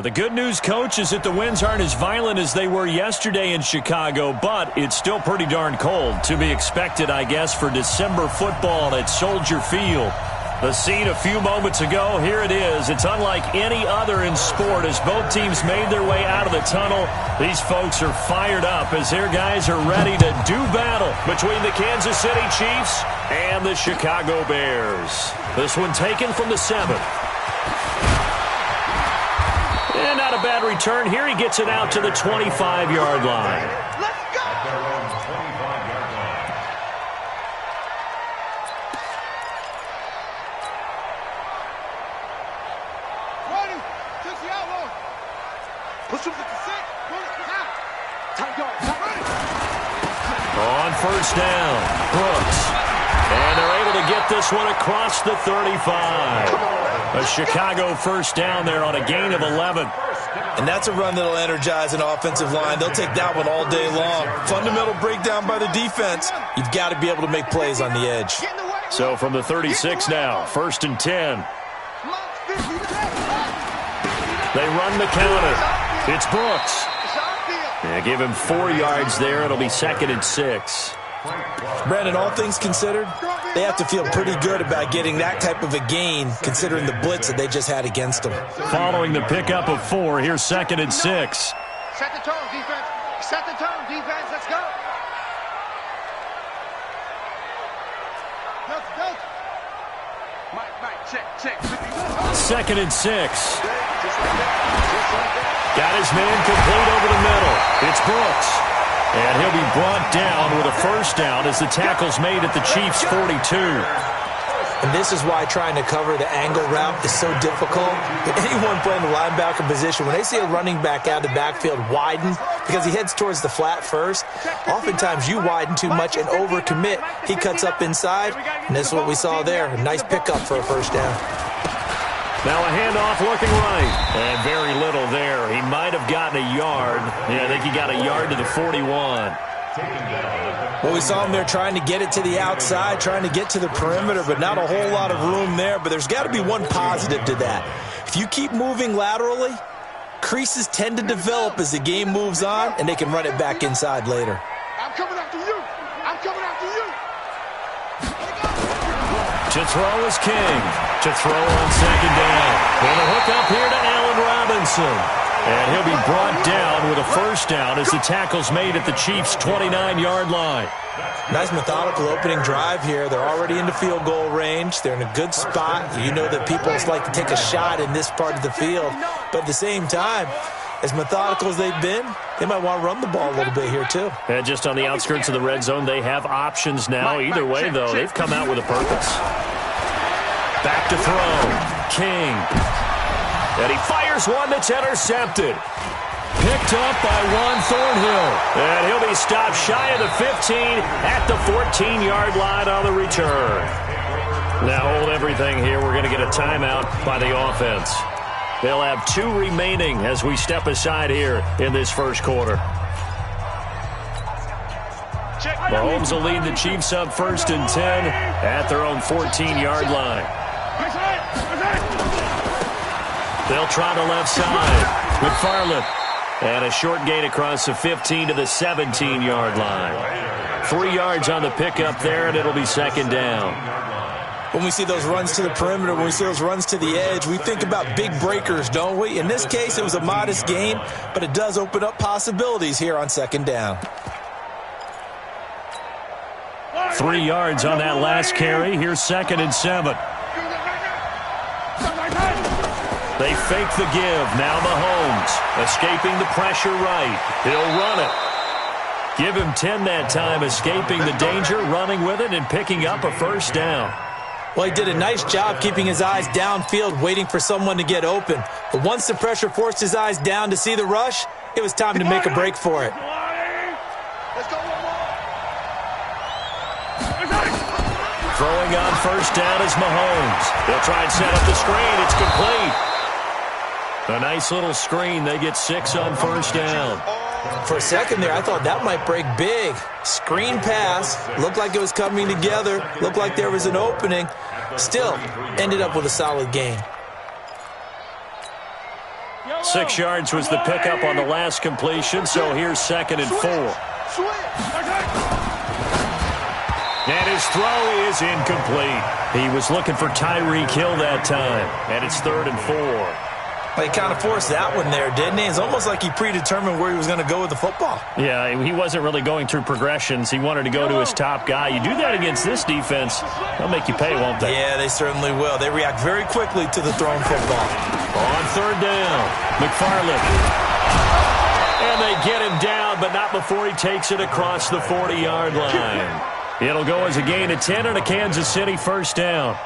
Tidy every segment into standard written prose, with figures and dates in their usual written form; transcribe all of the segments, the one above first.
The good news, Coach, is that the winds aren't as violent as they were yesterday in Chicago, but it's still pretty darn cold. To be expected, I guess, for December football at Soldier Field. The scene a few moments ago, here it is. It's unlike any other in sport as both teams made their way out of the tunnel. These folks are fired up as their guys are ready to do battle between the Kansas City Chiefs and the Chicago Bears. This one taken from the 7. And not a bad return. Here he gets it out to the 25-yard line. Let's go! Push him to the 6. On first down, Brooks. And they're able to get this one across the 35. A Chicago first down there on a gain of 11. And that's a run that'll energize an offensive line. They'll take that one all day long. Fundamental breakdown by the defense. You've got to be able to make plays on the edge. So from the 36 now, first and 10. They run the counter. It's Brooks. Yeah, give him 4 yards there. It'll be second and 6. Brandon, all things considered, they have to feel pretty good about getting that type of a gain considering the blitz that they just had against them. Following the pickup of 4, here's second and 6. Set the tone, defense. Set the tone, defense. Let's go. Mike, check. Second and 6. Got his man complete over the middle. It's Brooks. And he'll be brought down with a first down as the tackle's made at the Chiefs' 42. And this is why trying to cover the angle route is so difficult. Anyone playing the linebacker position, when they see a running back out of the backfield widen because he heads towards the flat first, oftentimes you widen too much and overcommit. He cuts up inside, and this is what we saw there. A nice pickup for a first down. Now a handoff looking right. And very little there. He might have gotten a yard. Yeah, I think he got a yard to the 41. Well, we saw him there trying to get it to the outside, trying to get to the perimeter, but not a whole lot of room there. But there's got to be one positive to that. If you keep moving laterally, creases tend to develop as the game moves on, and they can run it back inside later. I'm coming after you. To throw is King. To throw on second down. And a hook up here to Allen Robinson. And he'll be brought down with a first down as the tackle's made at the Chiefs' 29-yard line. Nice methodical opening drive here. They're already into field goal range. They're in a good spot. You know that people like to take a shot in this part of the field. But at the same time, as methodical as they've been, they might want to run the ball a little bit here too. And just on the outskirts of the red zone, they have options now. Either way, though, they've come out with a purpose. Back to throw. King. And he fires one that's intercepted. Picked up by Juan Thornhill. And he'll be stopped shy of the 15 at the 14-yard line on the return. Now hold everything here. We're going to get a timeout by the offense. They'll have 2 remaining as we step aside here in this first quarter. Mahomes will lead the Chiefs up first and 10 at their own 14-yard line. They'll try the left side. McFarland. And a short gain across the 15 to the 17-yard line. 3 yards on the pickup there, and it'll be second down. When we see those runs to the perimeter, when we see those runs to the edge, we think about big breakers, don't we? In this case, it was a modest gain, but it does open up possibilities here on second down. 3 yards on that last carry. Here's second and 7. They fake the give. Now Mahomes escaping the pressure right. He'll run it. Give him 10 that time, escaping the danger, running with it, and picking up a first down. Well, he did a nice job keeping his eyes downfield, waiting for someone to get open. But once the pressure forced his eyes down to see the rush, it was time to make a break for it. Throwing on first down is Mahomes. They'll try and set up the screen. It's complete. A nice little screen. They get 6 on first down. For a second there, I thought that might break big. Screen pass. Looked like it was coming together. Looked like there was an opening. Still, ended up with a solid gain. 6 yards was the pickup on the last completion, so here's 2nd and 4. And his throw is incomplete. He was looking for Tyreek Hill that time, and it's 3rd and 4. Well, he kind of forced that one there, didn't he? It's almost like he predetermined where he was going to go with the football. Yeah, he wasn't really going through progressions. He wanted to go to his top guy. You do that against this defense, they'll make you pay, won't they? Yeah, they certainly will. They react very quickly to the thrown football. On 3rd down, McFarland. And they get him down, but not before he takes it across the 40-yard line. It'll go as a gain of 10 and a Kansas City 1st down.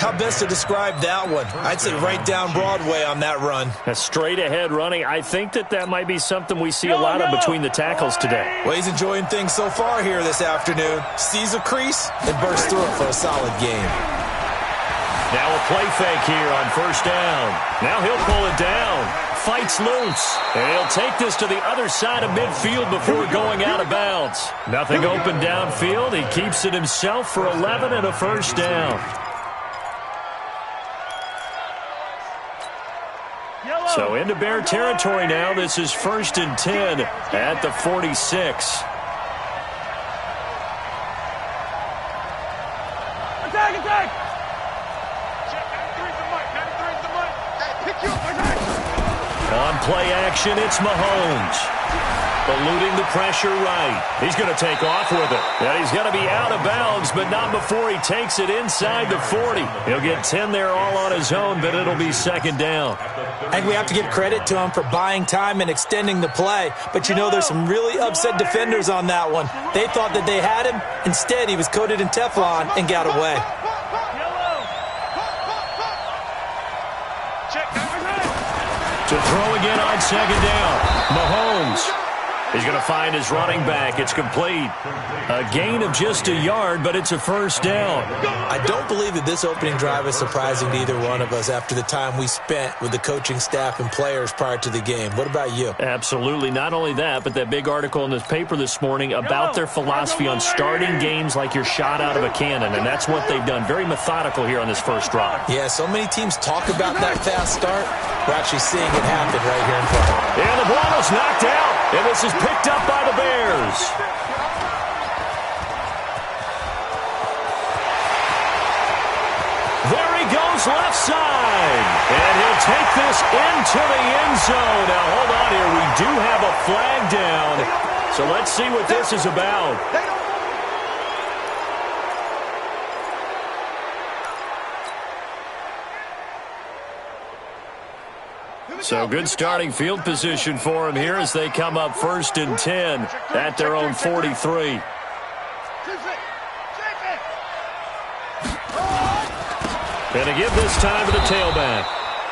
How best to describe that one? I'd say right down Broadway on that run. A straight-ahead running. I think that might be something we see a lot of between the tackles today. Well, he's enjoying things so far here this afternoon. Sees a crease and bursts through it for a solid game. Now a play fake here on 1st down. Now he'll pull it down. Fights loose. And he'll take this to the other side of midfield before going out of bounds. Nothing open downfield. He keeps it himself for 11 and a 1st down. So into Bear territory now. This is 1st and 10 at the 46. Attack! On play action, it's Mahomes. Eluding the pressure right. He's going to take off with it. And he's going to be out of bounds, but not before he takes it inside the 40. He'll get 10 there all on his own, but it'll be 2nd down. I think we have to give credit to him for buying time and extending the play. But, you know, there's some really upset defenders on that one. They thought that they had him. Instead, he was coated in Teflon and got away. To throw again on 2nd down. Mahomes. He's going to find his running back. It's complete. A gain of just a yard, but it's a 1st down. I don't believe that this opening drive is surprising to either one of us after the time we spent with the coaching staff and players prior to the game. What about you? Absolutely. Not only that, but that big article in this paper this morning about their philosophy on starting games like you're shot out of a cannon, and that's what they've done. Very methodical here on this first drive. Yeah, so many teams talk about that fast start. We're actually seeing it happen right here in front of us. And the ball is knocked out, and this is picked up by the Bears. There he goes left side. And he'll take this into the end zone. Now, hold on here. We do have a flag down. So let's see what this is about. So good starting field position for him here as they come up 1st and 10 at their own 43. And to give this time to the tailback.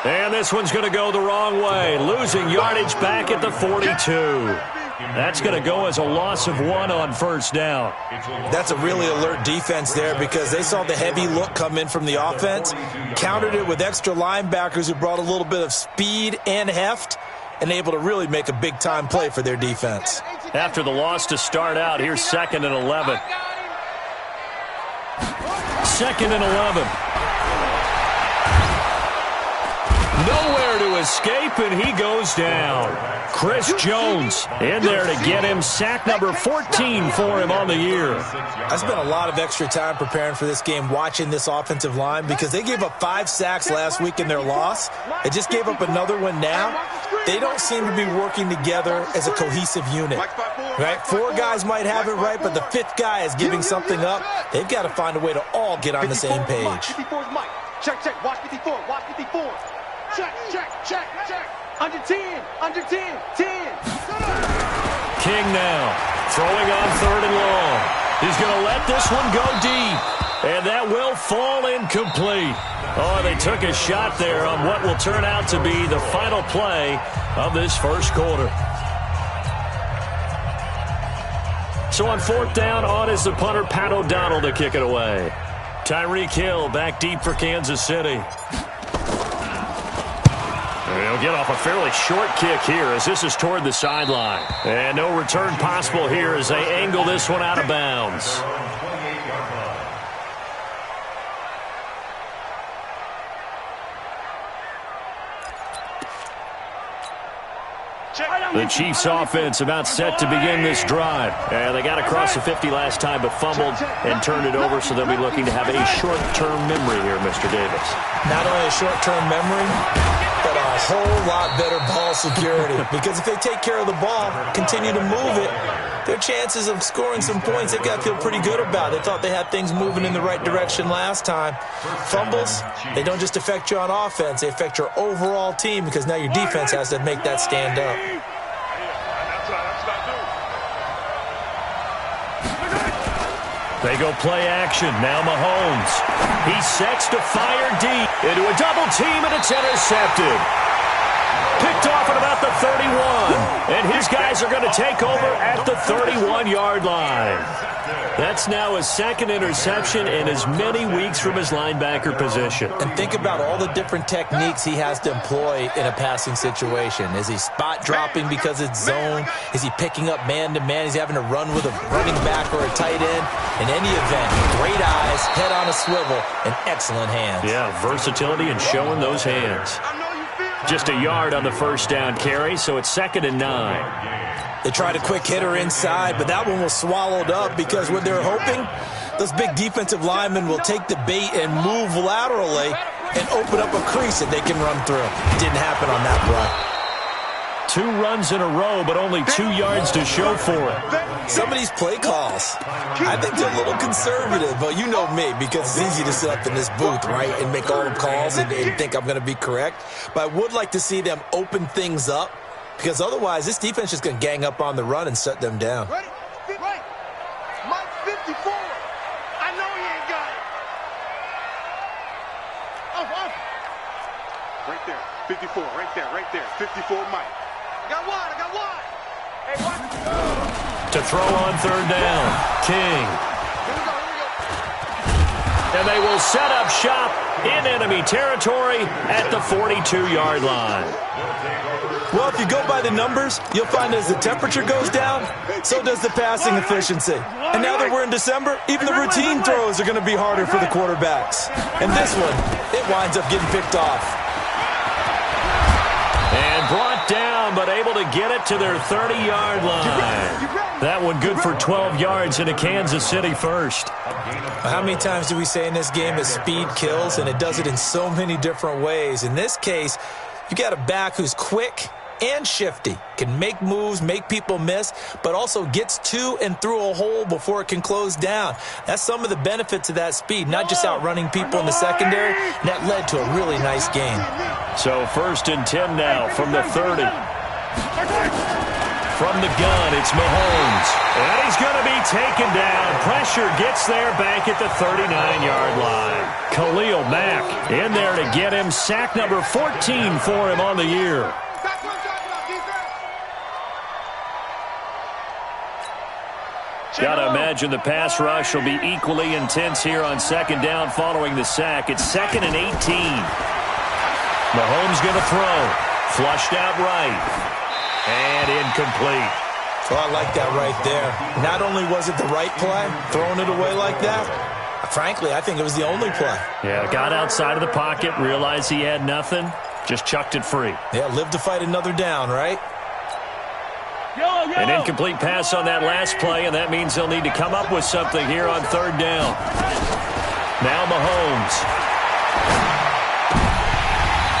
And this one's going to go the wrong way, losing yardage back at the 42. That's going to go as a loss of 1 on 1st down. That's a really alert defense there because they saw the heavy look come in from the offense, countered it with extra linebackers who brought a little bit of speed and heft, and able to really make a big-time play for their defense. After the loss to start out, here's 2nd and 11. 2nd and 11. Nowhere to escape, and he goes down. Chris Jones in there to get him sack number 14 for him on the year. I spent a lot of extra time preparing for this game watching this offensive line because they gave up 5 sacks last week in their loss. They just gave up another one now. They don't seem to be working together as a cohesive unit. Right? 4 guys might have it right, but the 5th guy is giving something up. They've got to find a way to all get on the same page. Check, watch 54, watch 54. Check. Under 10, 10. King now, throwing on 3rd and long. He's going to let this one go deep, and that will fall incomplete. Oh, they took a shot there on what will turn out to be the final play of this first quarter. So on 4th down, on is the punter, Pat O'Donnell, to kick it away. Tyreek Hill back deep for Kansas City. He'll get off a fairly short kick here as this is toward the sideline. And no return possible here as they angle this one out of bounds. The Chiefs offense about set to begin this drive. And they got across the 50 last time, but fumbled and turned it over, so they'll be looking to have a short-term memory here, Mr. Davis. Not only a short-term memory, but a whole lot better ball security. Because if they take care of the ball, continue to move it, their chances of scoring some points, they've got to feel pretty good about. They thought they had things moving in the right direction last time. Fumbles, they don't just affect you on offense, they affect your overall team, because now your defense has to make that stand up. They go play action. Now Mahomes. He sets to fire deep into a double team, and it's intercepted. Picked off at about the 31. And his guys are going to take over at the 31-yard line. That's now his second interception in as many weeks from his linebacker position. And think about all the different techniques he has to employ in a passing situation. Is he spot dropping because it's zone? Is he picking up man-to-man? Is he having to run with a running back or a tight end? In any event, great eyes, head on a swivel, and excellent hands. Yeah, versatility and showing those hands. Just a yard on the first down carry, so it's 2nd and 9. They tried a quick hitter inside, but that one was swallowed up because what they're hoping, those big defensive linemen will take the bait and move laterally and open up a crease that they can run through. It didn't happen on that play. 2 runs in a row, but only 2 yards to show for it. Some of these play calls, I think they're a little conservative, but you know me, because it's easy to sit up in this booth, right, and make all the calls and think I'm going to be correct. But I would like to see them open things up, because otherwise this defense is going to gang up on the run and shut them down. Ready? Right. Mike 54. I know he ain't got it. Off. Right there. 54. Right there. 54 Mike. I got one. Hey, what? To throw on 3rd down. King. Here we go. And they will set up shop in enemy territory at the 42-yard line. Well, if you go by the numbers, you'll find as the temperature goes down, so does the passing efficiency. And now that we're in December, even the routine throws are going to be harder for the quarterbacks. And this one, it winds up getting picked off. And brought down, but able to get it to their 30-yard line. That one good for 12 yards into Kansas City first. How many times do we say in this game that speed kills, and it does it in so many different ways? In this case, you got a back who's quick and shifty, can make moves, make people miss, but also gets to and through a hole before it can close down. That's some of the benefits of that speed, not just outrunning people in the secondary, and that led to a really nice game. So 1st and 10 now from the 30. From the gun, it's Mahomes. And he's going to be taken down. Pressure gets there back at the 39-yard line. Khalil Mack in there to get him. Sack number 14 for him on the year. Got to imagine the pass rush will be equally intense here on 2nd down following the sack. It's 2nd and 18. Mahomes going to throw. Flushed out right. And incomplete. Well, I like that right there. Not only was it the right play, throwing it away like that, frankly, I think it was the only play. Yeah, got outside of the pocket, realized he had nothing, just chucked it free. Yeah, live to fight another down, right? An incomplete pass on that last play, and that means they'll need to come up with something here on 3rd down. Now Mahomes.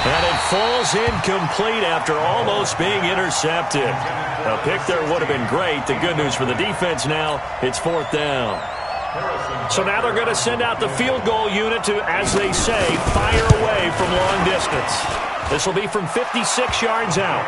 And it falls incomplete after almost being intercepted. A pick there would have been great. The good news for the defense now, it's 4th down. So now they're going to send out the field goal unit to, as they say, fire away from long distance. This will be from 56 yards out.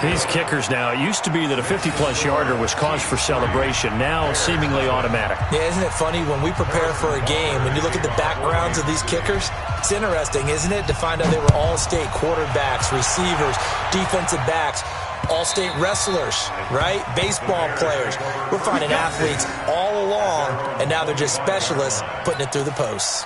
These kickers now, it used to be that a 50-plus yarder was cause for celebration. Now seemingly automatic. Yeah, isn't it funny when we prepare for a game, when you look at the backgrounds of these kickers, it's interesting, isn't it, to find out they were all-state quarterbacks, receivers, defensive backs, all-state wrestlers, right? Baseball players. We're finding athletes all along, and now they're just specialists putting it through the posts.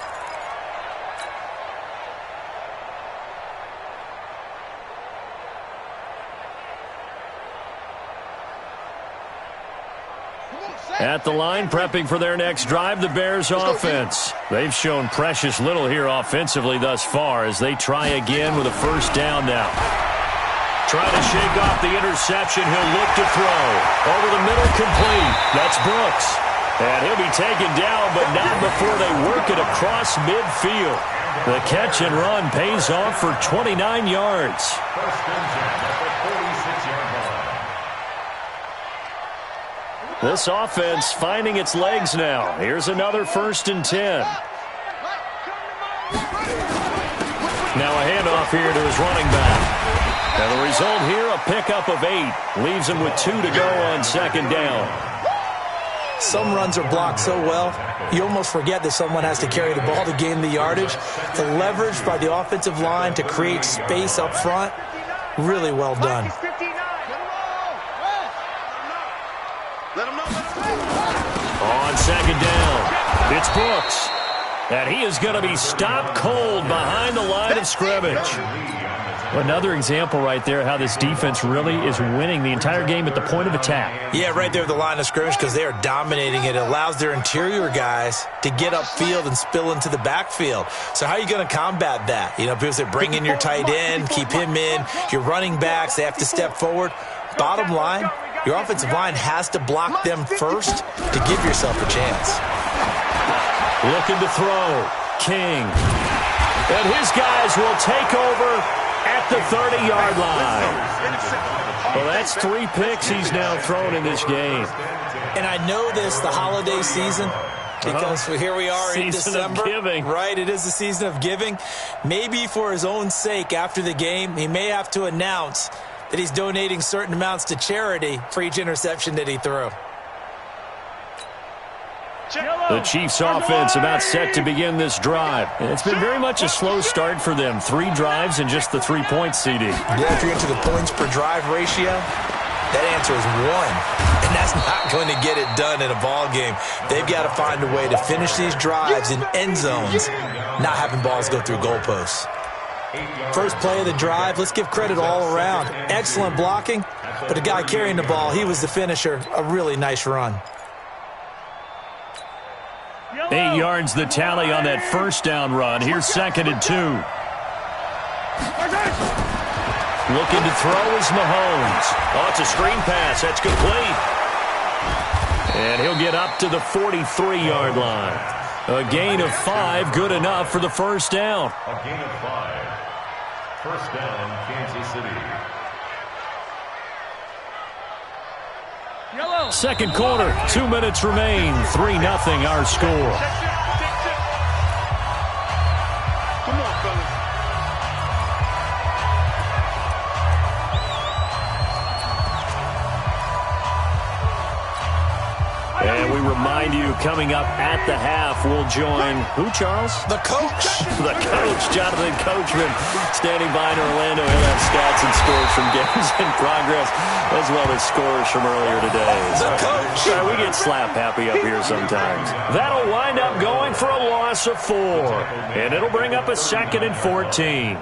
At the line, prepping for their next drive, the Bears offense. They've shown precious little here offensively thus far as they try again with a 1st down now. Trying to shake off the interception. He'll look to throw. Over the middle, complete. That's Brooks. And he'll be taken down, but not before they work it across midfield. The catch and run pays off for 29 yards. This offense finding its legs now. Here's another 1st and 10. Now a handoff here to his running back. And the result here, a pickup of 8. Leaves him with 2 to go on 2nd down. Some runs are blocked so well, you almost forget that someone has to carry the ball to gain the yardage. The leverage by the offensive line to create space up front, really well done. On 2nd down, it's Brooks. And he is going to be stopped cold behind the line of scrimmage. Another example right there how this defense really is winning the entire game at the point of attack. Yeah, right there at the line of scrimmage because they are dominating it. It allows their interior guys to get upfield and spill into the backfield. So how are you going to combat that? You know, people say bring in your tight end, keep him in. Your running backs, they have to step forward. Bottom line, your offensive line has to block them first to give yourself a chance. Looking to throw. King. And his guys will take over at the 30-yard line. Well, that's 3 picks he's now thrown in this game. And I know this, the holiday season, because here we are in December. Season of giving. Right, it is the season of giving. Maybe for his own sake after the game, he may have to announce that he's donating certain amounts to charity for each interception that he threw. The Chiefs offense about set to begin this drive. And it's been very much a slow start for them. 3 drives and just the 3 points, CD. Yeah, if you're into the points per drive ratio, that answer is 1. And that's not going to get it done in a ball game. They've got to find a way to finish these drives in end zones, not having balls go through goalposts. First play of the drive, let's give credit all around. Excellent blocking, but the guy carrying the ball, he was the finisher. A really nice run. 8 yards the tally on that 1st down run. Here's 2nd and 2. Looking to throw is Mahomes. Oh, it's a screen pass. That's complete. And he'll get up to the 43-yard line. A gain of 5, good enough for the 1st down. A gain of 5. 1st down, Kansas City. 2nd quarter, 2 minutes remain. 3-0 our score. Come on, fellas. And we remind you, coming up at the half, we'll join who, Charles? The coach. The coach, Jonathan Coachman, standing by in Orlando. He'll have stats and scores from games in progress, as well as scores from earlier today. The coach. We get slap happy up here sometimes. That'll wind up going for a loss of 4. And it'll bring up a 2nd and 14.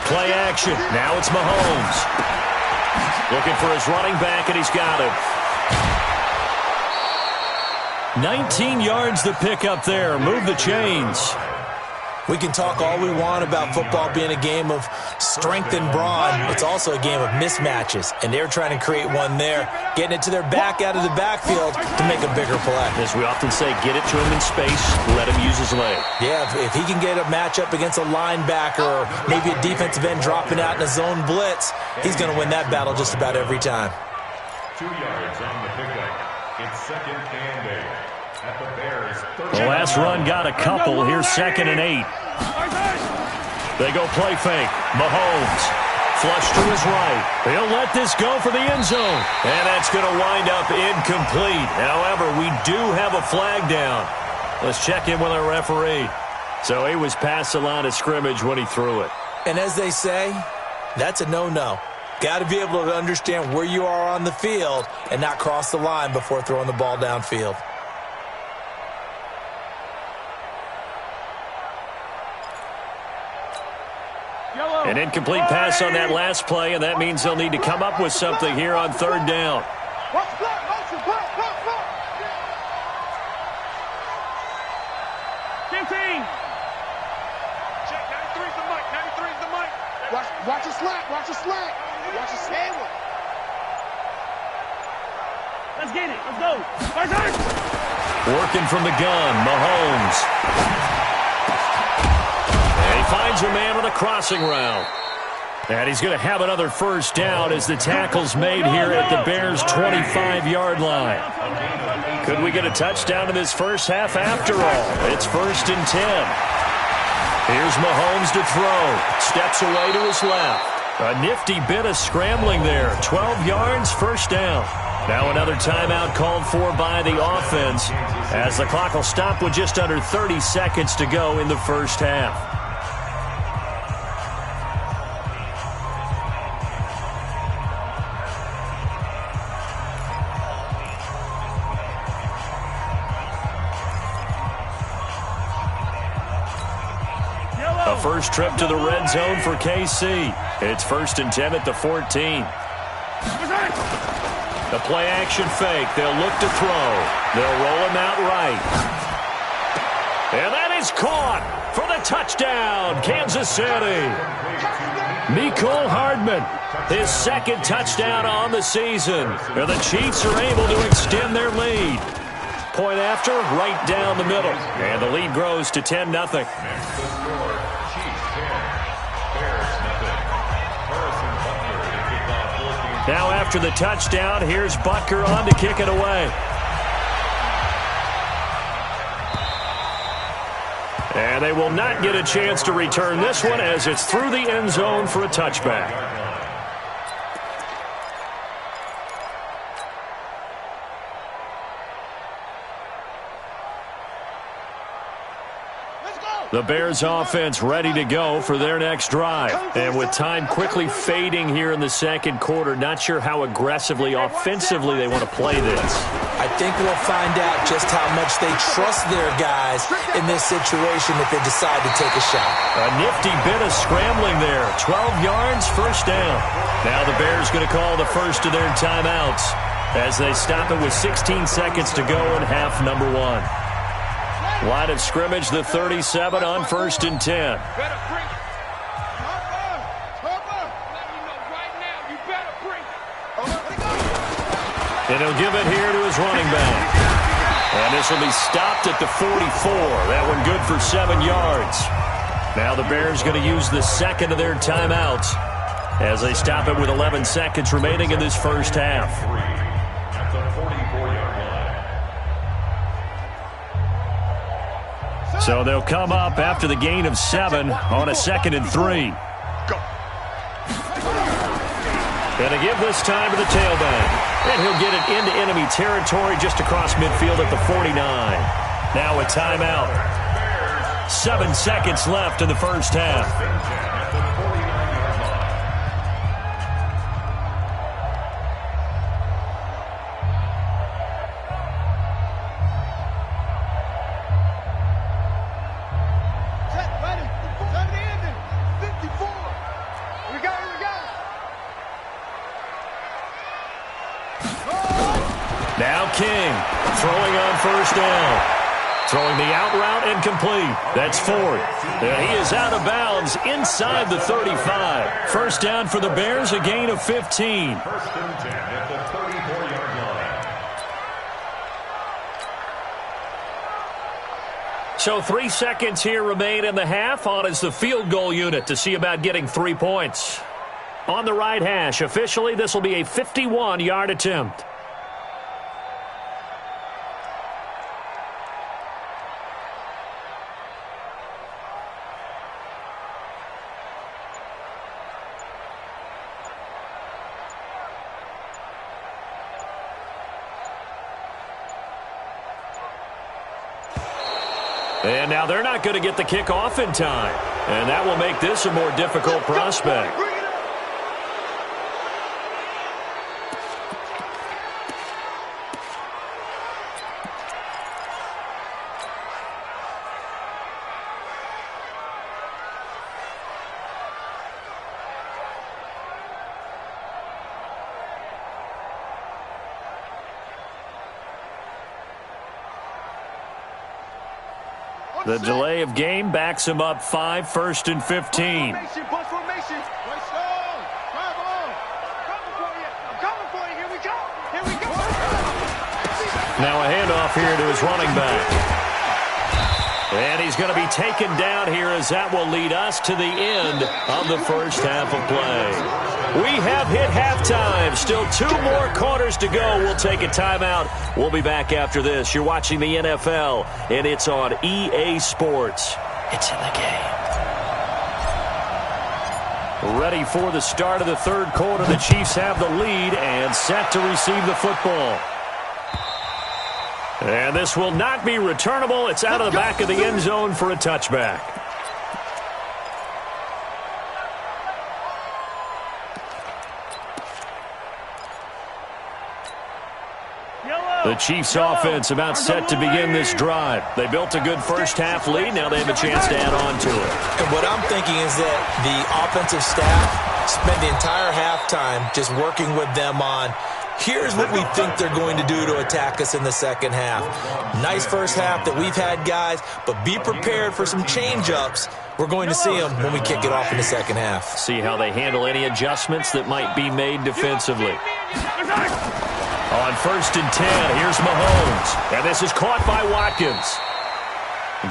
Play action. Now it's Mahomes. Looking for his running back, and he's got him. 19 yards to pick up there. Move the chains. We can talk all we want about football being a game of strength and brawn. It's also a game of mismatches, and they're trying to create one there, getting it to their back out of the backfield to make a bigger play. As we often say, get it to him in space, let him use his leg. Yeah, if he can get a matchup against a linebacker or maybe a defensive end dropping out in a zone blitz, he's going to win that battle just about every time. 2 yards on the pickup. It's 2nd and 8. At the Bears. The last run got a couple. Here's 2nd and 8. They go play fake. Mahomes. Flush to his right. He'll let this go for the end zone. And that's going to wind up incomplete. However, we do have a flag down. Let's check in with our referee. So he was past the line of scrimmage when he threw it. And as they say, that's a no-no. Got to be able to understand where you are on the field and not cross the line before throwing the ball downfield. An incomplete pass on that last play, and that means they'll need to come up with something here on 3rd down. Watch your slack. Watch your sandwich. Let's get it. Let's go. First. Working from the gun, Mahomes. And he finds a man on the crossing route. And he's going to have another first down as the tackle's made here at the Bears' 25-yard line. Could we get a touchdown in this first half after all? It's 1st and 10. Here's Mahomes to throw. Steps away to his left. A nifty bit of scrambling there. 12 yards, first down. Now another timeout called for by the offense as the clock will stop with just under 30 seconds to go in the first half. A first trip to the red zone for KC. It's 1st and 10 at the 14. The play action fake. They'll look to throw. They'll roll him out right. And that is caught for the touchdown, Kansas City. Mecole Hardman, his 2nd touchdown on the season. And the Chiefs are able to extend their lead. Point after, right down the middle. And the lead grows to 10-0. Now after the touchdown, here's Butker on to kick it away. And they will not get a chance to return this one as it's through the end zone for a touchback. The Bears offense ready to go for their next drive. And with time quickly fading here in the second quarter, not sure how aggressively, offensively they want to play this. I think we'll find out just how much they trust their guys in this situation if they decide to take a shot. A nifty bit of scrambling there. 12 yards, first down. Now the Bears going to call the first of their timeouts as they stop it with 16 seconds to go in half number 1. Line of scrimmage, the 37 on 1st and 10. Better bring it. And he'll give it here to his running back. And this will be stopped at the 44. That one good for 7 yards. Now the Bears going to use the 2nd of their timeouts as they stop it with 11 seconds remaining in this first half. So they'll come up after the gain of 7 on a 2nd and 3. Going to give this time to the tailback. And he'll get it into enemy territory just across midfield at the 49. Now a timeout. 7 seconds left in the first half. Now King throwing on first down. Throwing the out route and complete. That's Ford. He is out of bounds inside the 35. First down for the Bears, a gain of 15. 1st and 10 at the 34-yard line. So 3 seconds here remain in the half. On is the field goal unit to see about getting 3 points. On the right hash, officially this will be a 51-yard attempt. And now they're not going to get the kickoff in time. And that will make this a more difficult prospect. The delay of game backs him up 5, 1st and 15. Formation, bus formation. Right strong. Now a handoff here to his running back. And he's going to be taken down here as that will lead us to the end of the first half of play. We have hit halftime. Still 2 more quarters to go. We'll take a timeout. We'll be back after this. You're watching the NFL, and it's on EA Sports. It's in the game. Ready for the start of the third quarter. The Chiefs have the lead and set to receive the football. And this will not be returnable. It's out of the back of the end zone for a touchback. The Chiefs offense about set to begin this drive. They built a good first half lead. Now they have a chance to add on to it. And what I'm thinking is that the offensive staff spent the entire halftime just working with them on, here's what we think they're going to do to attack us in the second half. Nice first half that we've had, guys, but be prepared for some change-ups. We're going to see them when we kick it off in the second half. See how they handle any adjustments that might be made defensively. On 1st and 10, here's Mahomes. And this is caught by Watkins.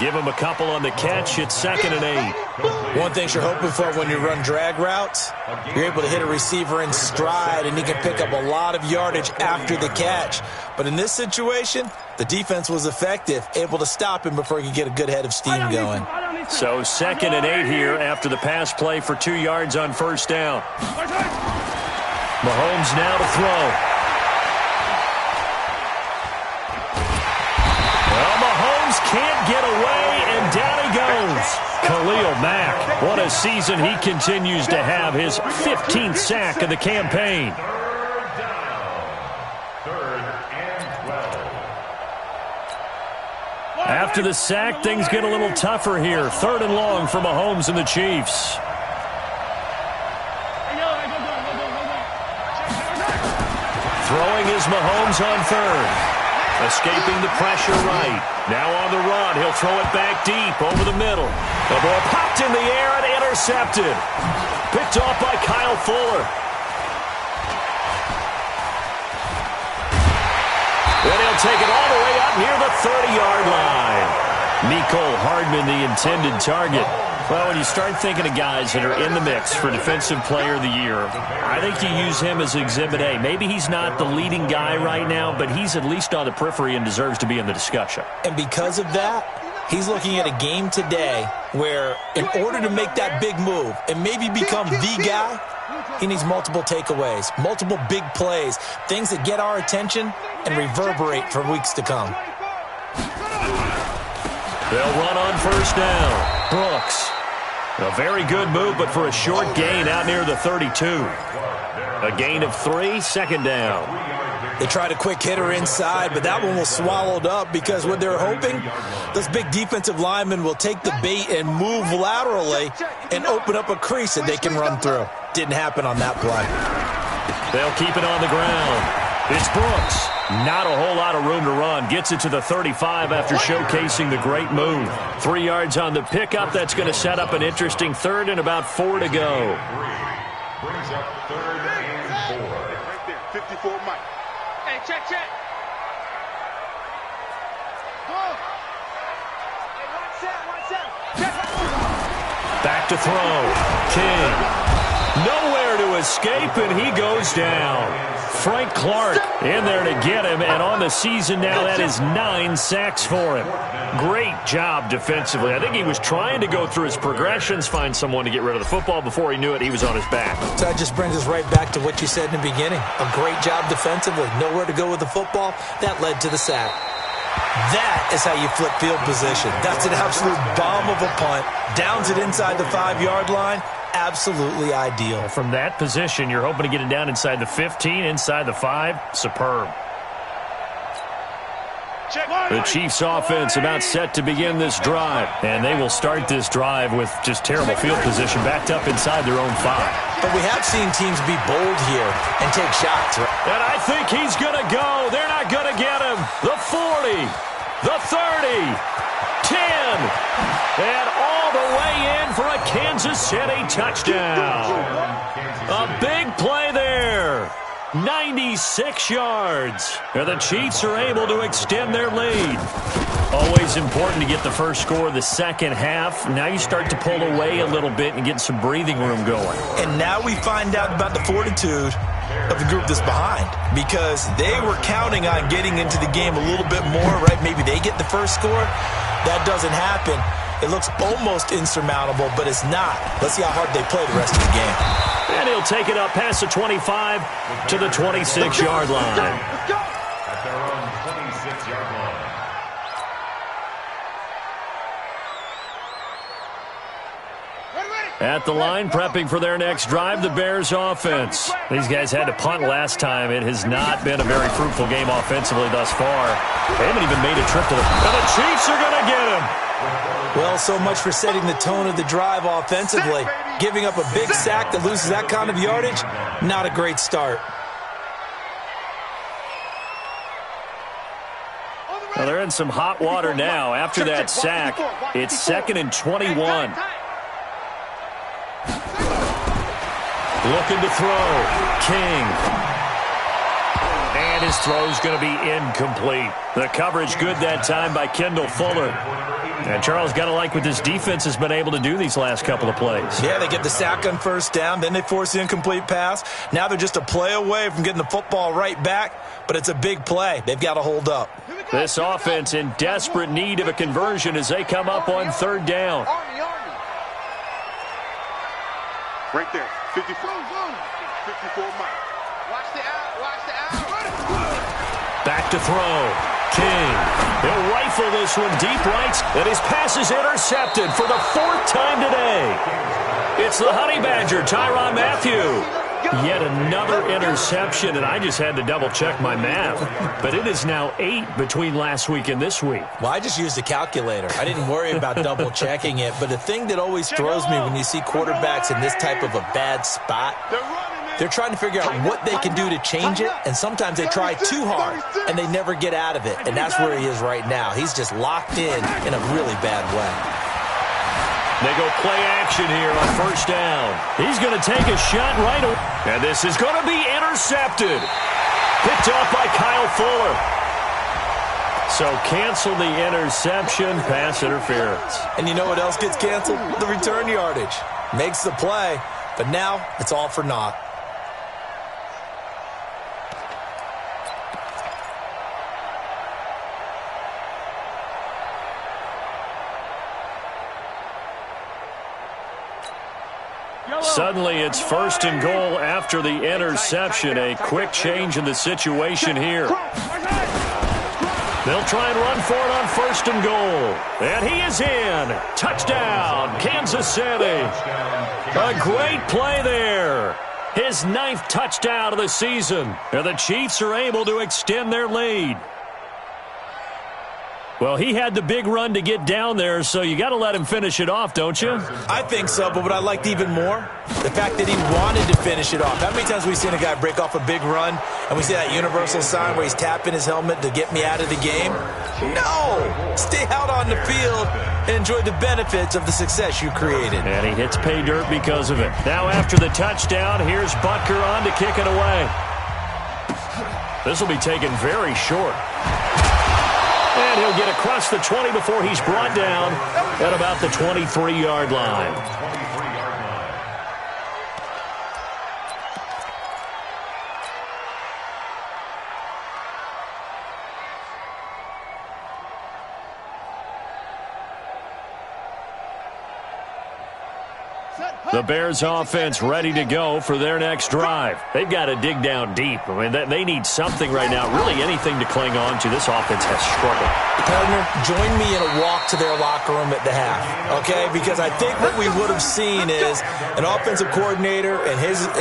Give him a couple on the catch. It's 2nd and 8. One thing you're hoping for when you run drag routes, you're able to hit a receiver in stride, and he can pick up a lot of yardage after the catch. But in this situation, the defense was effective, able to stop him before he could get a good head of steam going. So 2nd and 8 here after the pass play for 2 yards on 1st down. Mahomes now to throw. Can't get away, and down he goes. Khalil Mack, what a season he continues to have, his 15th sack of the campaign. 3rd and 12. After the sack, things get a little tougher here. 3rd and long for Mahomes and the Chiefs. Throwing is Mahomes on 3rd. Escaping the pressure right. Now on the run. He'll throw it back deep over the middle. The ball popped in the air and intercepted. Picked off by Kyle Fuller. And he'll take it all the way up near the 30-yard line. Mecole Hardman, the intended target. Well, when you start thinking of guys that are in the mix for Defensive Player of the Year, I think you use him as Exhibit A. Maybe he's not the leading guy right now, but he's at least on the periphery and deserves to be in the discussion. And because of that, he's looking at a game today where in order to make that big move and maybe become the guy, he needs multiple takeaways, multiple big plays, things that get our attention and reverberate for weeks to come. They'll run on 1st down. Brooks. A very good move, but for a short gain out near the 32. A gain of 3, 2nd down. They tried a quick hitter inside, but that one was swallowed up because what they're hoping, those big defensive linemen will take the bait and move laterally and open up a crease that they can run through. Didn't happen on that play. They'll keep it on the ground. It's Brooks. Not a whole lot of room to run. Gets it to the 35 after showcasing the great move. 3 yards on the pickup. That's going to set up an interesting 3rd and about 4 to go. Brings up 3rd and 4. Right there, 54 Mike. Hey, check. Back to throw. King. Nowhere to escape, and he goes down. Frank Clark in there to get him, and on the season now, that is 9 sacks for him. Great job defensively. I think he was trying to go through his progressions, find someone to get rid of the football. Before he knew it, he was on his back. So that just brings us right back to what you said in the beginning. A great job defensively. Nowhere to go with the football. That led to the sack. That is how you flip field position. That's an absolute bomb of a punt. Downs it inside the 5-yard line. Absolutely ideal. From that position, you're hoping to get it down inside the 15, inside the 5. Superb. The Chiefs offense about set to begin this drive. And they will start this drive with just terrible field position backed up inside their own 5. But we have seen teams be bold here and take shots. And I think he's going to go. They're not going to get him. The 40, the 30, 10, and all the way in for a Kansas City touchdown. A big play there. 96 yards. And the Chiefs are able to extend their lead. Always important to get the first score of the second half. Now you start to pull away a little bit and get some breathing room going. And now we find out about the fortitude of the group that's behind, because they were counting on getting into the game a little bit more, right? Maybe they get the first score. That doesn't happen. It looks almost insurmountable, but it's not. Let's see how hard they play the rest of the game. And he'll take it up past the 25 to the 26-yard line. At their own 26-yard line. At the line, prepping for their next drive, the Bears offense. These guys had to punt last time. It has not been a very fruitful game offensively thus far. They haven't even made a trip to the... And the Chiefs are going to get him. Well, so much for setting the tone of the drive offensively. Giving up a big sack that loses that kind of yardage, not a great start. Well, they're in some hot water now. After that sack, it's 2nd and 21. Looking to throw. King. And his throw's going to be incomplete. The coverage good that time by Kendall Fuller. And Charles, got to like what this defense has been able to do these last couple of plays. Yeah, they get the sack on first down, then they force the incomplete pass. Now they're just a play away from getting the football right back, but it's a big play. They've got to hold up. This offense in desperate need of a conversion as they come up on 3rd down. Right there, 54 Mike. Watch the out. Back to throw. King. He'll rifle this one deep right, and his pass is intercepted for the 4th time today. It's the Honey Badger, Tyrann Mathieu. Yet another interception, and I just had to double-check my math. But it is now 8 between last week and this week. Well, I just used a calculator. I didn't worry about double-checking it. But the thing that always throws me when you see quarterbacks in this type of a bad spot, they're trying to figure out what they can do to change it, and sometimes they try too hard, and they never get out of it. And that's where he is right now. He's just locked in a really bad way. They go play action here on 1st down. He's going to take a shot right away. And this is going to be intercepted. Picked off by Kyle Fuller. So cancel the interception, pass interference. And you know what else gets canceled? The return yardage. Makes the play, but now it's all for naught. Suddenly, it's 1st and goal after the interception. A quick change in the situation here. They'll try and run for it on 1st and goal. And he is in. Touchdown, Kansas City. A great play there. His 9th touchdown of the season. And the Chiefs are able to extend their lead. Well, he had the big run to get down there, so you got to let him finish it off, don't you? I think so, but what I liked even more, the fact that he wanted to finish it off. How many times have we seen a guy break off a big run, and we see that universal sign where he's tapping his helmet to get me out of the game? No! Stay out on the field and enjoy the benefits of the success you created. And he hits pay dirt because of it. Now after the touchdown, here's Butker on to kick it away. This will be taken very short. And he'll get across the 20 before he's brought down at about the 23-yard line. The Bears offense ready to go for their next drive. They've got to dig down deep. I mean, they need something right now, really anything to cling on to. This offense has struggled. Partner, join me in a walk to their locker room at the half, okay? Because I think what we would have seen is an offensive coordinator and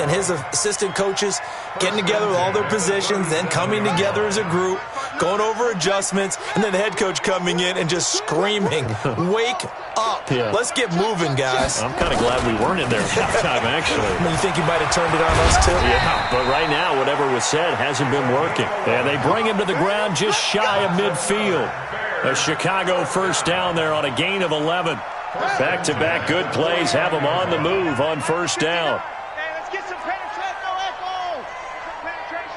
his assistant coaches getting together with all their positions, then coming together as a group, going over adjustments, and then the head coach coming in and just screaming, wake up. Yeah. Let's get moving, guys. I'm kind of glad we weren't in there at halftime, actually. You think he might have turned it on us, too? Yeah, but right now, whatever was said hasn't been working. And they bring him to the ground just shy of midfield. A Chicago 1st down there on a gain of 11. Back-to-back good plays have them on the move on 1st down. Hey, let's get some penetration. No echo. Some penetration.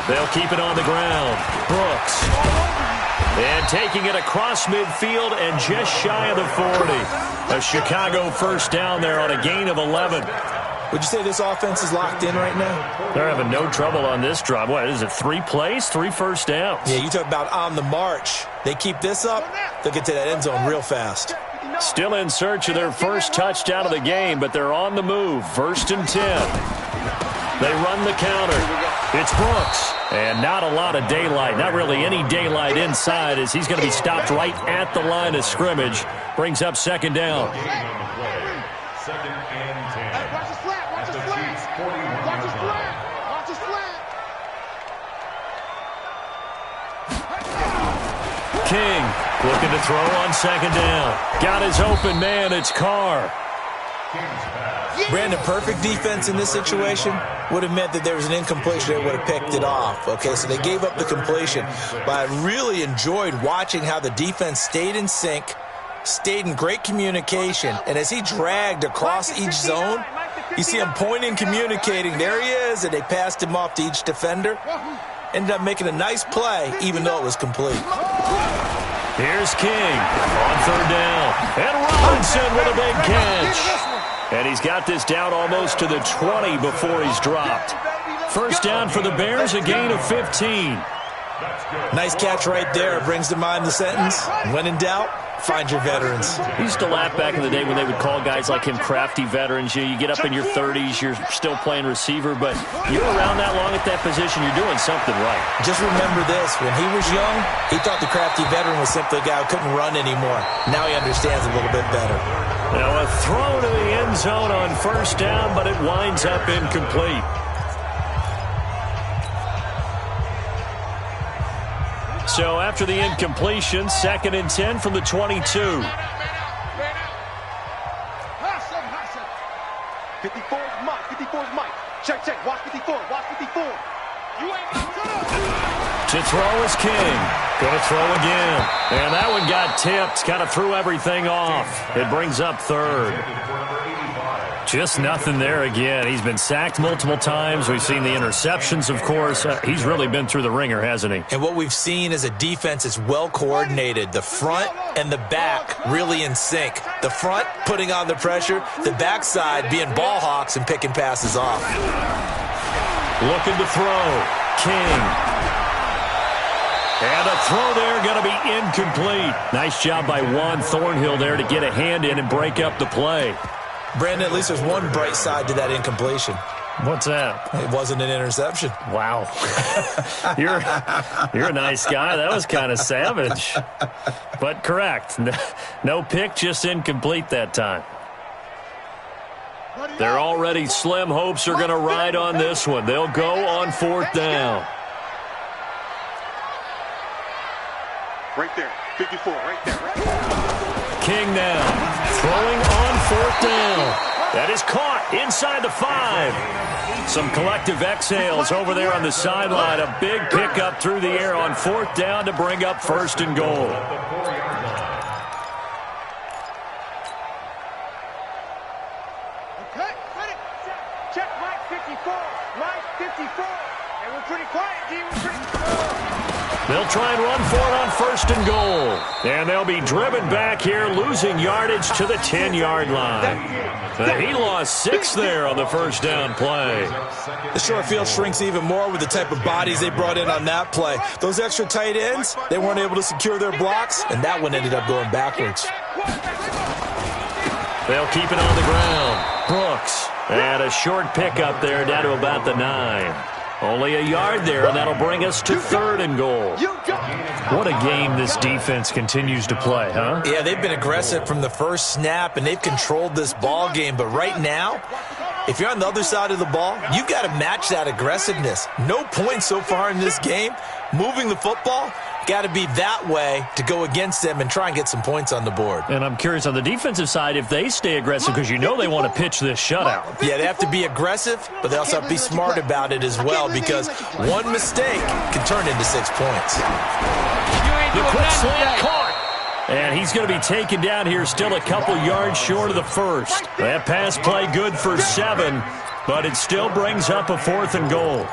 They'll keep it on the ground. Brooks. And taking it across midfield and just shy of the 40. A Chicago first down there on a gain of 11. Would you say this offense is locked in right now? They're having no trouble on this drive. What is it, 3 plays, 3 first downs? Yeah, you talk about on the march. They keep this up, they'll get to that end zone real fast. Still in search of their first touchdown of the game, but they're on the move. 1st and 10. They run the counter. It's Brooks. And not a lot of daylight, not really any daylight inside, as he's going to be stopped right at the line of scrimmage. Brings up 2nd down. 2nd and 10. Watch his flat, watch his flat. Watch his flat, watch his flat. King looking to throw on 2nd down. Got his open man, it's Carr. Brandon, perfect defense in this situation would have meant that there was an incompletion. They would have picked it off. Okay, so they gave up the completion. But I really enjoyed watching how the defense stayed in sync, stayed in great communication, and as he dragged across each zone, you see him pointing, communicating. There he is, and they passed him off to each defender. Ended up making a nice play, even though it was complete. Here's King on 3rd down. And Robinson with a big catch. And he's got this down almost to the 20 before he's dropped. First down for the Bears, a gain of 15. Nice catch right there. Brings to mind the sentence, when in doubt, find your veterans. We used to laugh back in the day when they would call guys like him crafty veterans. You get up in your 30s, you're still playing receiver, but you're around that long at that position, you're doing something right. Just remember this, when he was young, he thought the crafty veteran was simply a guy who couldn't run anymore. Now he understands a little bit better. Now a throw to the end zone on 1st down, but it winds up incomplete. So after the incompletion, 2nd and 10 from the 22. 54 Mike. 54 Mike. Check. Watch 54. Watch 54. You ain't To throw is King. Going to throw again. And that one got tipped. Kind of threw everything off. It brings up 3rd. Just nothing there again. He's been sacked multiple times. We've seen the interceptions, of course. He's really been through the ringer, hasn't he? And what we've seen is a defense that's well coordinated. The front and the back really in sync. The front putting on the pressure. The backside being ball hawks and picking passes off. Looking to throw. King. And a throw there going to be incomplete. Nice job by Juan Thornhill there to get a hand in and break up the play. Brandon, at least there's one bright side to that incompletion. What's that? It wasn't an interception. Wow. You're a nice guy. That was kind of savage. But correct. No pick, just incomplete that time. Their already slim hopes are going to ride on this one. They'll go on 4th down. right there. 54, right there. King now, throwing on 4th down. That is caught inside the 5. Some collective exhales over there on the sideline. A big pickup through the air on 4th down to bring up 1st and goal. Okay, ready. Check right 54. Right 54. And we're pretty quiet, D. We're pretty They'll try and run for it on 1st and goal. And they'll be driven back here, losing yardage to the 10-yard line. He lost 6 there on the 1st down play. The short field shrinks even more with the type of bodies they brought in on that play. Those extra tight ends, they weren't able to secure their blocks, and that one ended up going backwards. They'll keep it on the ground. Brooks. And a short pickup there down to about the 9. Only a yard there, and that'll bring us to 3rd and goal. What a game this defense continues to play, huh? Yeah, they've been aggressive from the first snap, and they've controlled this ball game. But right now, if you're on the other side of the ball, you've got to match that aggressiveness. No points so far in this game. Moving the football, got to be that way to go against them and try and get some points on the board. And I'm curious on the defensive side if they stay aggressive, because you know they want to pitch this shutout. Yeah, they have to be aggressive, but they also have to be smart about it as well, because one mistake can turn into 6 points. The quick slant caught. And he's going to be taken down here, still a couple yards short of the 1st. That pass play good for 7, but it still brings up a 4th and goal.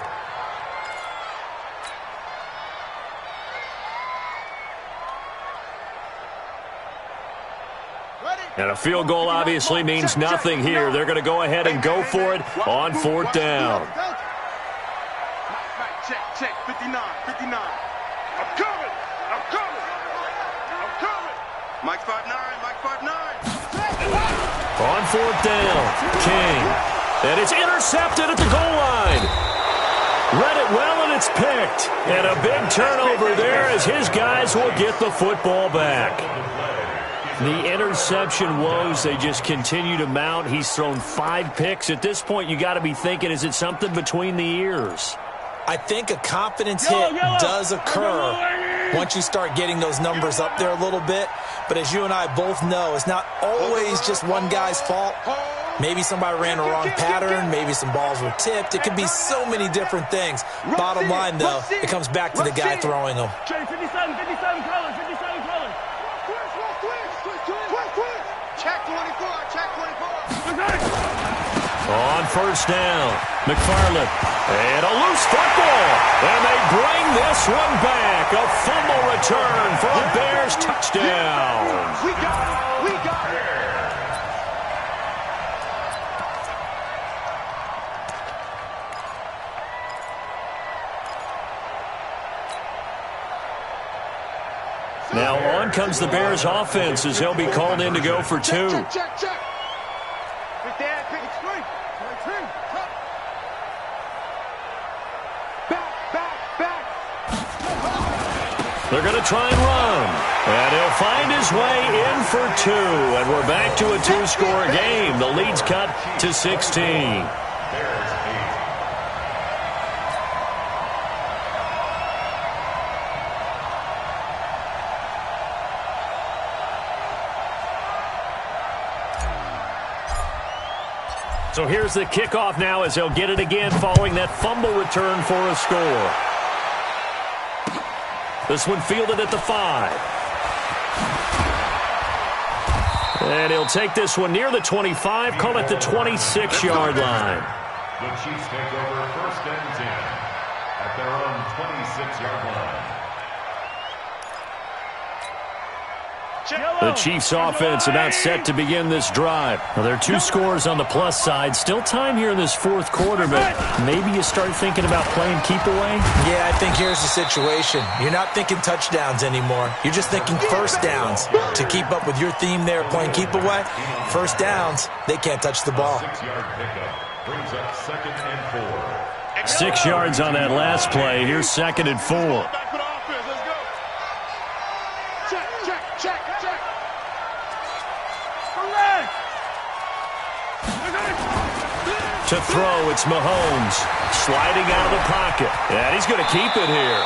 And a field goal obviously means nothing here. They're going to go ahead and go for it on 4th down. Check, 59. I'm coming. Mike 5'9", Mike 5'9". On 4th down, King. And it's intercepted at the goal line. Read it well, and it's picked. And a big turnover there as his guys will get the football back. The interception woes, they just continue to mount. He's thrown 5 picks. At this point, you got to be thinking, is it something between the ears? I think a confidence hit does occur once you start getting those numbers up there a little bit. But as you and I both know, it's not always just one guy's fault. Maybe somebody ran a wrong pattern. Maybe some balls were tipped. It could be so many different things. Bottom line, though, it comes back to the guy throwing them. 57 colors. Check 24. On 1st down, McFarland. And a loose football. And they bring this one back. A fumble return for a Bears touchdown. We got it. Now on comes the Bears offense as they'll be called in to go for 2. Check. Big Dad, pick it straight. Back. They're going to try and run. And he'll find his way in for 2. And we're back to a 2-score game. The lead's cut to 16. So here's the kickoff now as they'll get it again following that fumble return for a score. This one fielded at the 5. And he'll take this one near the 25, call it the 26-yard line. The Chiefs take over 1st and 10 at their own 26-yard line. The Chiefs offense about set to begin this drive. Well, there are 2 scores on the plus side. Still time here in this 4th quarter, but maybe you start thinking about playing keep away? Yeah, I think here's the situation. You're not thinking touchdowns anymore. You're just thinking 1st downs. To keep up with your theme there, playing keep away, 1st downs, they can't touch the ball. 6-yard pickup brings up 2nd and 4. 6 yards on that last play. Here's 2nd and 4. Back for the offense. Let's go. Check. To throw, it's Mahomes. Sliding out of the pocket. And he's going to keep it here.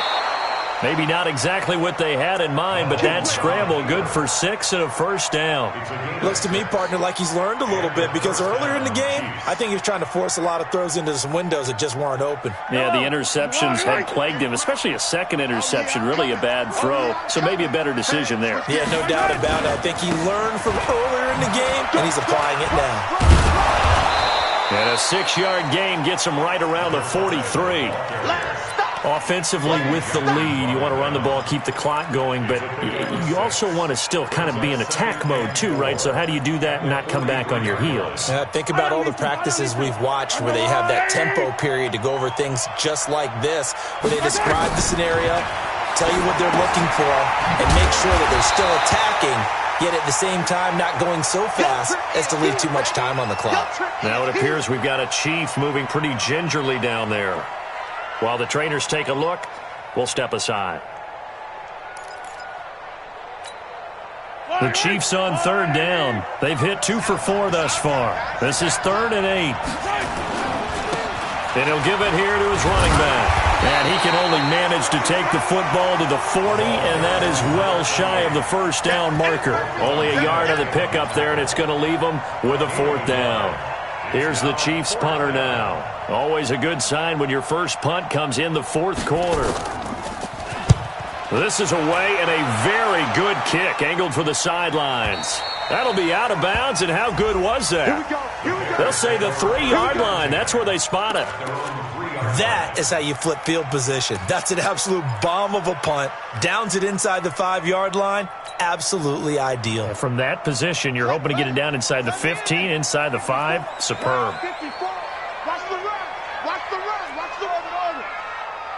Maybe not exactly what they had in mind, but that scramble good for 6 and a 1st down. Looks to me, partner, like he's learned a little bit because earlier in the game, I think he was trying to force a lot of throws into some windows that just weren't open. Yeah, the interceptions had plagued him, especially a 2nd interception, really a bad throw. So maybe a better decision there. Yeah, no doubt about it. I think he learned from earlier in the game, and he's applying it now. And a 6-yard gain gets him right around the 43. Offensively with the lead, you want to run the ball, keep the clock going, but you also want to still kind of be in attack mode too, right? So how do you do that and not come back on your heels? Think about all the practices we've watched where they have that tempo period to go over things just like this, where they describe the scenario, tell you what they're looking for, and make sure that they're still attacking, yet at the same time not going so fast as to leave too much time on the clock. Now it appears we've got a Chief moving pretty gingerly down there. While the trainers take a look, we'll step aside. The Chiefs on 3rd down. They've hit 2 for 4 thus far. This is 3rd and 8. And he'll give it here to his running back. And he can only manage to take the football to the 40, and that is well shy of the 1st down marker. Only a yard of the pickup there, and it's going to leave him with a 4th down. Here's the Chiefs punter now. Always a good sign when your first punt comes in the 4th quarter. This is away and a very good kick angled for the sidelines. That'll be out of bounds, and how good was that? Here we go. Here we go. They'll say the 3-yard line. That's where they spot it. That is how you flip field position. That's an absolute bomb of a punt. Downs it inside the 5-yard line. Absolutely ideal. And from that position, you're hoping to get it down inside the 15, inside the 5. Superb. 54. Watch the run. Watch the run. Watch the run.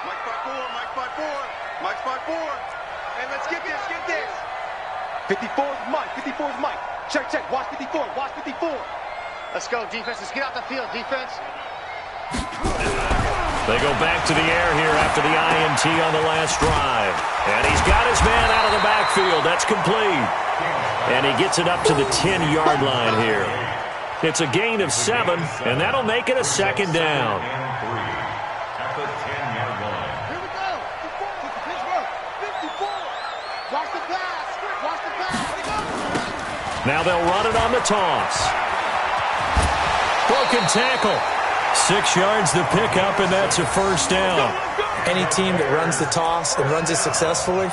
Mike's by 4. Mike's by 4. Mike's by 4. Hey, let's get this. Get this. 54 is Mike. 54 is Mike. Check, check. Watch 54. Watch 54. Let's go, defense. Let's get out the field, defense. They go back to the air here after the INT on the last drive. And he's got his man out of the backfield. That's complete. And he gets it up to the 10-yard line here. It's a gain of 7, and that'll make it a second down. At the 10-yard line. Here we go. 54. Pittsburgh. 54. Watch the pass. Watch the pass. Here we go. Now they'll run it on the toss. Broken tackle. 6 yards to pick up, and that's a first down. Any team that runs the toss and runs it successfully,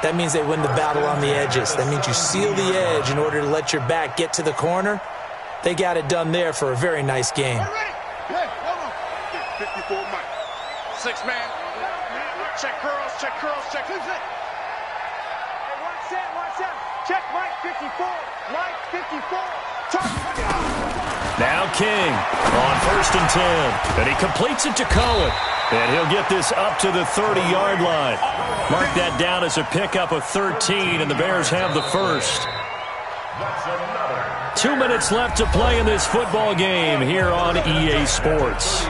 that means they win the battle on the edges. That means you seal the edge in order to let your back get to the corner. They got it done there for a very nice game. Hey, hold on. 54 Mike. 6 man. Check curls, check curls, check. Hey, watch that. Watch that. Check Mike 54. Mike 54. Now King on 1st and 10. And he completes it to Cohen. And he'll get this up to the 30-yard line. Mark that down as a pickup of 13, and the Bears have the first. 2 minutes left to play in this football game here on EA Sports.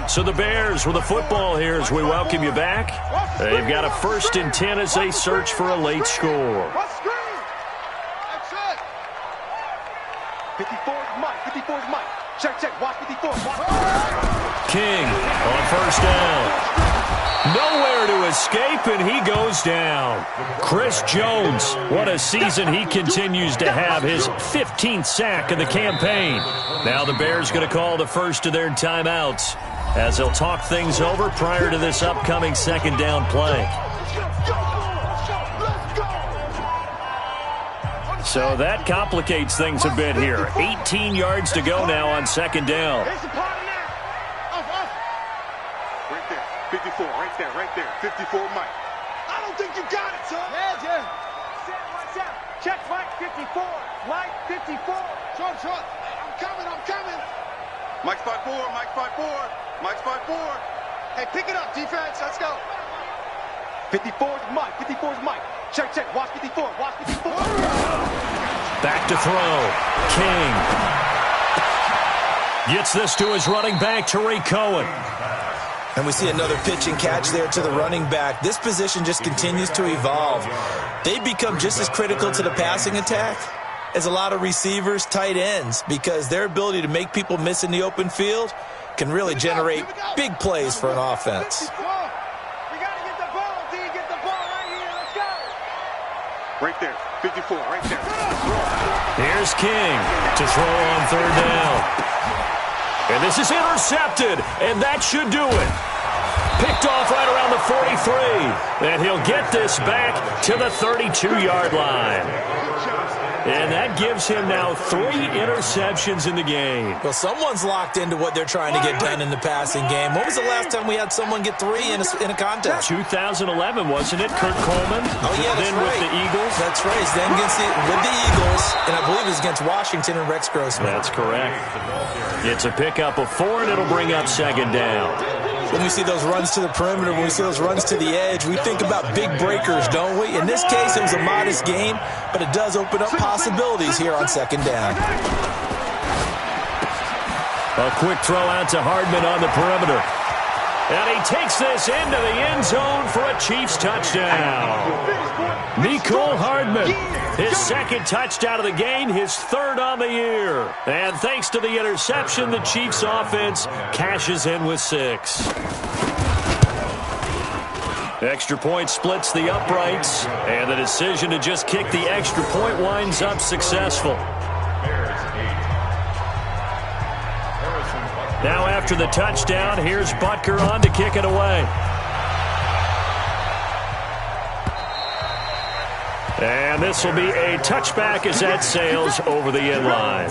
So the Bears with the football here as we welcome you back. They've got a 1st and 10 as they search for a late score. What's screen? That's it. 54 is Mike. 54 is Mike. Check, check. Watch 54. Watch. King on 1st down. Nowhere to escape, and he goes down. Chris Jones, what a season he continues to have, his 15th sack of the campaign. Now the Bears going to call the first of their timeouts as they'll talk things over prior to this upcoming 2nd down play. So that complicates things a bit here. 18 yards to go now on 2nd down. Here's the part of that. Right there. 54. Right there. Right there. 54 Mike. I don't think you got it, son. Yeah. Watch out. Check Mike 54. Mike 54. Short. I'm coming. Mike's by 4. Mike's by 4. Mike's by 4. Hey, pick it up, defense. Let's go. 54 is Mike. 54 is Mike. Check. Watch 54. Watch 54. Back to throw. King gets this to his running back, Tariq Cohen. And we see another pitch and catch there to the running back. This position just continues to evolve. They become just as critical to the passing attack as a lot of receivers, tight ends, because their ability to make people miss in the open field can really generate big plays for an offense. We got to get the ball, D. Get the ball right here. Let's go. Right there. 54. Right there. Here's King to throw on 3rd down. And this is intercepted, and that should do it. Picked off right around the 43. And he'll get this back to the 32-yard line. And that gives him now 3 interceptions in the game. Well, someone's locked into what they're trying to get done in the passing game. When was the last time we had someone get 3 in a contest? 2011, wasn't it? Kurt Coleman? Oh, yeah, that's then right. with the Eagles? That's right. He's then with the Eagles, and I believe it was against Washington and Rex Grossman. That's correct. It's a pickup of 4, and it'll bring up 2nd down. When we see those runs to the perimeter, when we see those runs to the edge, we think about big breakers, don't we? In this case, it was a modest game, but it does open up possibilities here on 2nd down. A quick throw out to Hardman on the perimeter. And he takes this into the end zone for a Chiefs touchdown. Mecole Hardman, his 2nd touchdown of the game, his 3rd on the year. And thanks to the interception, the Chiefs offense cashes in with 6. Extra point splits the uprights, and the decision to just kick the extra point winds up successful. Bears 8. Harrison Butker Now after the touchdown, here's Butker on to kick it away. And this will be a touchback as that sails over the end line.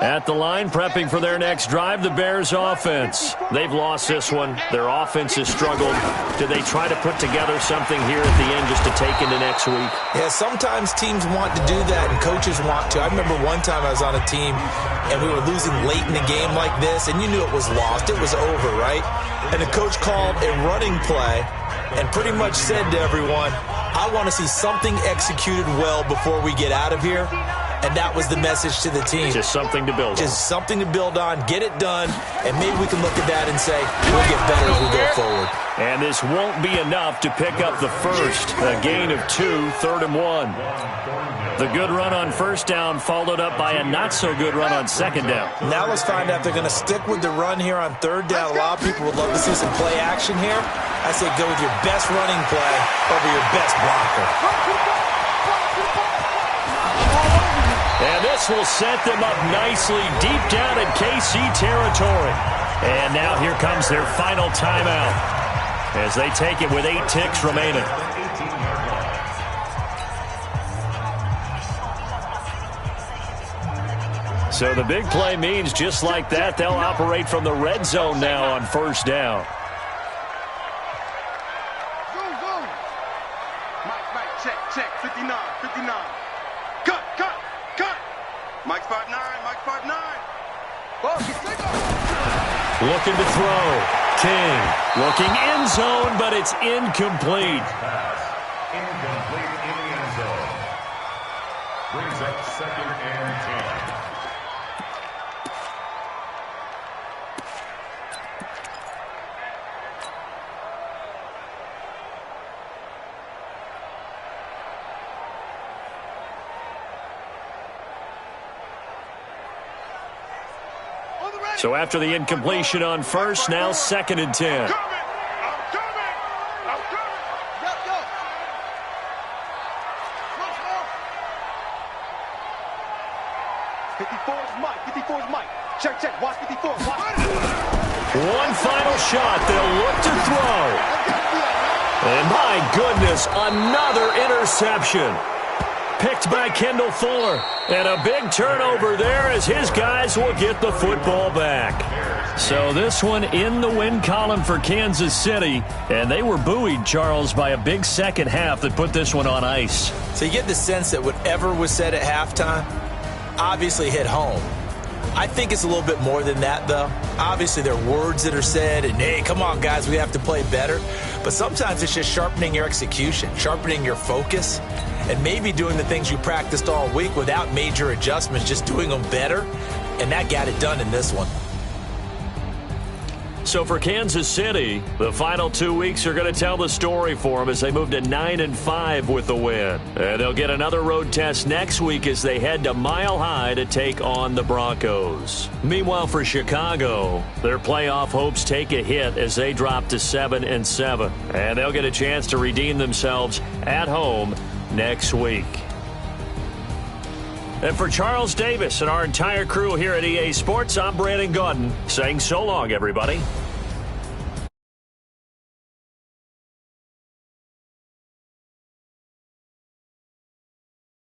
At the line, prepping for their next drive, the Bears offense. They've lost this one. Their offense has struggled. Do they try to put together something here at the end just to take into next week? Yeah, sometimes teams want to do that and coaches want to. I remember one time I was on a team and we were losing late in the game like this, and you knew it was lost. It was over, right? And the coach called a running play and pretty much said to everyone, I want to see something executed well before we get out of here. And that was the message to the team. Just something to build on. Just something to build on, get it done, and maybe we can look at that and say, we'll get better as we go forward. And this won't be enough to pick up the first. A gain of 2, 3rd and 1. The good run on first down followed up by a not-so-good run on second down. Now let's find out if they're going to stick with the run here on third down. A lot of people would love to see some play action here. I say go with your best running play over your best blocker. And this will set them up nicely deep down in KC territory. And now here comes their final timeout as they take it with 8 ticks remaining. So the big play means just like that, they'll operate from the red zone now on first down. Mike, check, 59. Cut. Mike's 5'9", Mike's 5'9". Looking to throw. King looking end zone, but it's incomplete. Incomplete in the end zone. Brings up 2nd and 10. So after the incompletion on first, now 2nd and 10. I'm coming. Go. 54's Mike. Check. Watch 54. One final shot. They'll look to throw. And my goodness, another interception. Picked by Kendall Fuller. And a big turnover there as his guys will get the football back. So this one in the win column for Kansas City. And they were buoyed, Charles, by a big second half that put this one on ice. So you get the sense that whatever was said at halftime obviously hit home. I think it's a little bit more than that, though. Obviously, there are words that are said, and, hey, come on, guys, we have to play better. But sometimes it's just sharpening your execution, sharpening your focus, and maybe doing the things you practiced all week without major adjustments, just doing them better, and that got it done in this one. So for Kansas City, the final 2 weeks are going to tell the story for them as they move to 9-5 with the win. And they'll get another road test next week as they head to Mile High to take on the Broncos. Meanwhile, for Chicago, their playoff hopes take a hit as they drop to 7-7. And they'll get a chance to redeem themselves at home next week. And for Charles Davis and our entire crew here at EA Sports, I'm Brandon Gaudin saying so long, everybody.